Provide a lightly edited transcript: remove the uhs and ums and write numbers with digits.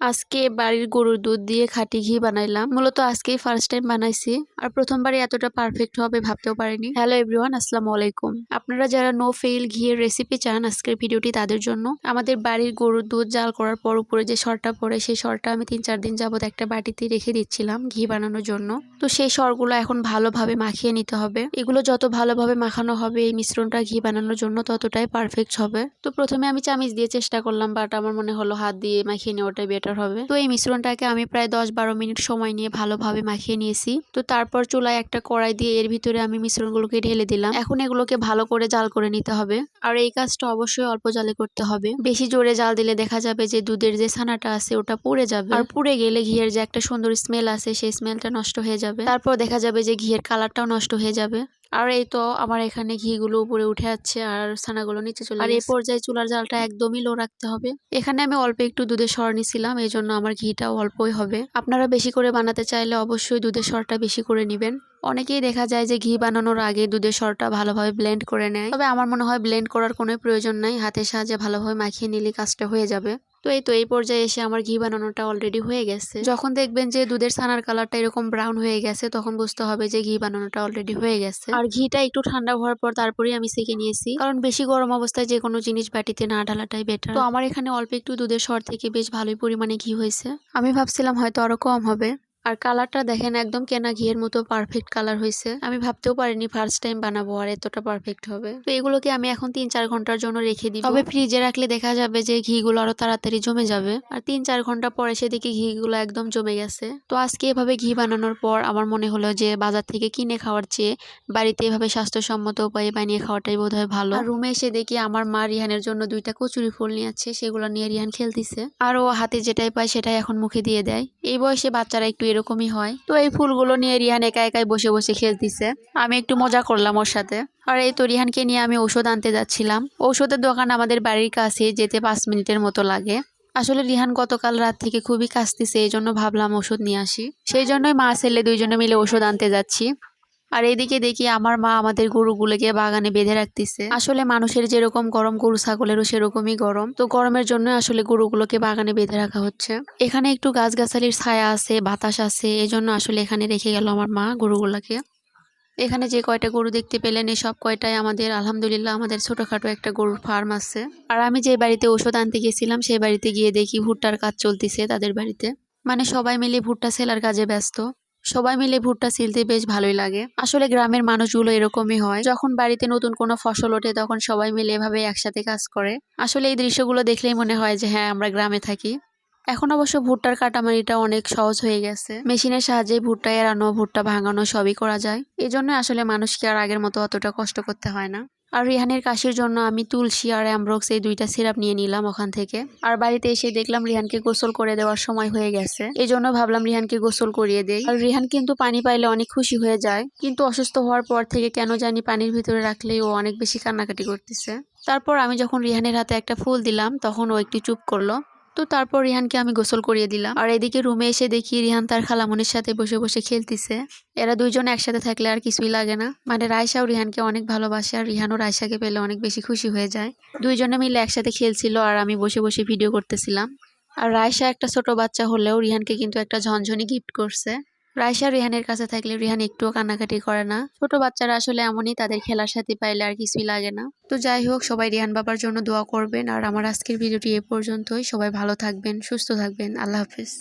আজকে বাড়ির গরুর দুধ দিয়ে খাঁটি ঘি বানাইলাম। মূলত আজকেই ফার্স্ট টাইম বানাইছি, আর প্রথমবারে এতটা পারফেক্ট হবে ভাবতেও পারিনি। হ্যালো এভরিওয়ান, আসসালামু আলাইকুম। আপনারা যারা নো ফেইল ঘিয়ের রেসিপি চান, আজকের ভিডিওটি তাদের জন্য। আমাদের বাড়ির গরুর দুধ জাল করার পর উপরে যে সরটা পড়ে, সেই সরটা আমি 3-4 দিন যাবত একটা বাটিতে রেখে দিচ্ছিলাম ঘি বানানোর জন্য। তো সেই সরগুলো এখন ভালোভাবে মাখিয়ে নিতে হবে। এগুলো যত ভালোভাবে মাখানো হবে এই মিশ্রণটা ঘি বানানোর জন্য ততটাই পারফেক্ট হবে। তো প্রথমে আমি চামিচ দিয়ে চেষ্টা করলাম, বাট আমার মনে হলো হাত দিয়ে মাখিয়ে নেওয়াটাই বেটার হবে। তো এই মিশ্রণটাকে আমি প্রায় 10-12 মিনিট সময় নিয়ে ভালোভাবে মাখিয়ে নিয়েছি। তো তারপর চুলায় একটা কড়াই দিয়ে এর ভিতরে আমি মিশ্রণগুলোকে ঢেলে দিলাম। এখন এগুলোকে ভালো করে জাল করে নিতে হবে, আর এই কাজটা অবশ্যই অল্প জালে করতে হবে। বেশি জোরে জাল দিলে দেখা যাবে যে দুধের যে ছানাটা আছে ওটা পুড়ে যাবে, আর পুড়ে গেলে ঘিয়ের যে একটা সুন্দর স্মেল আছে সেই স্মেলটা নষ্ট হয়ে যাবে। তারপর দেখা যাবে যে ঘিয়ের কালারটাও নষ্ট হয়ে যাবে। আর এই তো আমার এখানে ঘিগুলো উপরে উঠে যাচ্ছে আর ছানাগুলো নিচে চলে, আর এই পর্যায়ে চুলার জালটা একদমই লো রাখতে হবে। এখানে আমি অল্প একটু দুধের সর নিছিলাম, এই জন্য আমার ঘিটাও অল্পই হবে। আপনারা বেশি করে বানাতে চাইলে অবশ্যই দুধের সরটা বেশি করে নেবেন। অনেকেই দেখা যায় যে ঘি বানানোর আগে দুধের সরটা ভালোভাবে ব্লেন্ড করে নেয়, তবে আমার মনে হয় ব্লেন্ড করার কোনো প্রয়োজন নাই, হাতের সাহায্যে ভালোভাবে মাখিয়ে নিলে কাজটা হয়ে যাবে। তো এই পর্যায়ে এসে আমার ঘি বানানোটা অলরেডি হয়ে গেছে। যখন দেখবেন যে দুধের ছানার কালারটা এরকম ব্রাউন হয়ে গেছে, তখন বুঝতে হবে যে ঘি বানানোটা অলরেডি হয়ে গেছে। আর ঘিটা একটু ঠান্ডা হওয়ার পর তারপরেই আমি সেঁকে নিয়েছি, কারণ বেশি গরম অবস্থায় যে কোনো জিনিস বাটিতে না ঢালাটাই বেটার। তো আমার এখানে অল্প একটু দুধের সর থেকে বেশ ভালোই পরিমাণে ঘি হয়েছে। আমি ভাবছিলাম হয়তো আরো কম হবে। আর কালারটা দেখেন একদম কেনা ঘিয়ের মতো পারফেক্ট কালার হয়েছে। আমি ভাবতেও পারিনি ফার্স্ট টাইম বানাবো আর এতটা পারফেক্ট হবে। তো এগুলোকে আমি এখন 3-4 ঘন্টার জন্য রেখে দিব। তবে ফ্রিজে রাখলে দেখা যাবে যে ঘিগুলো আরো তাড়াতাড়ি জমে যাবে, আর 3-4 ঘন্টা পরে সেদিকে ঘিগুলো একদম জমে গেছে। তো আজকে এভাবে ঘি বানানোর পর আমার মনে হলো যে বাজার থেকে কিনে খাওয়ার চেয়ে বাড়িতে এভাবে স্বাস্থ্যসম্মত উপায়ে বানিয়ে খাওয়াটাই বোধহয় ভালো। আর রুমে এসে দেখি আমার মা রিহানের জন্য 2টা কচুরি ফুল নিয়ে আছে, সেগুলো নিয়ে রিহান খেলতেছে। আর ও হাতে যেটাই পায় সেটাই এখন মুখে দিয়ে দেয়। এই বয়সে বাচ্চারা একটু এরকমই হয়। তো এই ফুলগুলো নিয়ে রিহান একা একাই বসে বসে খেলতেছে, আমি একটু মজা করলাম ওর সাথে। আর এই তো রিহানকে নিয়ে আমি ঔষধ আনতে যাচ্ছিলাম। ঔষধের দোকান আমাদের বাড়ির কাছে, যেতে 5 মিনিটের মতো লাগে। আসলে রিহান গতকাল রাত থেকে খুবই কাশতেছে, এই জন্য ভাবলাম ওষুধ নিয়ে আসি। সেই জন্যই মা ছেলে 2জনে মিলে ওষুধ আনতে যাচ্ছি। আর এইদিকে দেখি আমার মা আমাদের গরুগুলোকে বাগানে বেঁধে রাখতেছে। আসলে মানুষের যেরকম গরম, গরু ছাগলেরও সেরকমই গরম। তো গরমের জন্য আসলে গরুগুলোকে বাগানে বেঁধে রাখা হচ্ছে। এখানে একটু গাছগাছালির ছায়া আছে, বাতাস আছে, এই জন্য আসলে এখানে রেখে গেল আমার মা গরুগুলোকে। এখানে যে কয়টা গরু দেখতে পেলেন এই সব কয়টাই আমাদের, আলহামদুলিল্লাহ, আমাদের ছোটখাটো একটা গরুর ফার্ম আছে। আর আমি যে বাড়িতে ওষুধ আনতে গেছিলাম সেই বাড়িতে গিয়ে দেখি ভুট্টার কাজ চলতেছে তাদের বাড়িতে। মানে সবাই মিলে ভুট্টা সেলার কাজে ব্যস্ত। সবাই মিলে ভুট্টা ছিলতে বেশ ভালোই লাগে। আসলে গ্রামের মানুষগুলো এরকমই হয়, যখন বাড়িতে নতুন কোনো ফসল ওঠে তখন সবাই মিলে এভাবে একসাথে কাজ করে। আসলে এই দৃশ্যগুলো দেখলেই মনে হয় যে হ্যাঁ, আমরা গ্রামে থাকি। এখন অবশ্য ভুট্টার কাটামারিটা অনেক সহজ হয়ে গেছে। মেশিনের সাহায্যে ভুট্টা এড়ানো, ভুট্টা ভাঙানো সবই করা যায়। এই জন্য আসলে মানুষকে আর আগের মতো অতটা কষ্ট করতে হয় না। আর রিহানের কাশির জন্য আমি তুলসী আর অ্যামব্রক্স এই 2টা সিরাপ নিয়ে নিলাম ওখান থেকে। আর বাড়িতে এসে দেখলাম রিহানকে গোসল করে দেওয়ার সময় হয়ে গেছে, এই জন্য ভাবলাম রিহানকে গোসল করিয়ে দেই। আর রিহান কিন্তু পানি পাইলে অনেক খুশি হয়ে যায়, কিন্তু অসুস্থ হওয়ার পর থেকে কেন জানি পানির ভিতরে রাখলেই ও অনেক বেশি কান্নাকাটি করতেছে। তারপর আমি যখন রিহানের হাতে একটা ফুল দিলাম তখন ও একটু চুপ করলো। তো তারপর রিহানকে আমি গোসল করিয়ে দিলাম। আর এদিকে রুমে এসে দেখি রিহান তার খালামনির সাথে বসে বসে খেলতেছে। এরা 2জন একসাথে থাকলে আর কিছুই লাগে না। মানে রায়শাও রিহানকে অনেক ভালোবাসে, আর রিহানও রায়শাকে পেলে অনেক বেশি খুশি হয়ে যায়। 2জনে মিলে একসাথে খেলছিল আর আমি বসে বসে ভিডিও করতেছিলাম। আর রায়শা একটা ছোট বাচ্চা হলেও রিহানকে কিন্তু একটা ঝনঝনি গিফট করছে। রায়শা রিহানের কাছে থাকলে রিহান একটুও কান্নাকাটি করে না। ছোট বাচ্চারা আসলে এমনই, তাদের খেলার সাথে পাইলে আর কিছুই লাগে না। তো যাই হোক, সবাই রিহান বাবার জন্য দোয়া করবেন। আর আমার আজকের ভিডিওটি এ পর্যন্তই। সবাই ভালো থাকবেন, সুস্থ থাকবেন। আল্লাহ হাফেজ।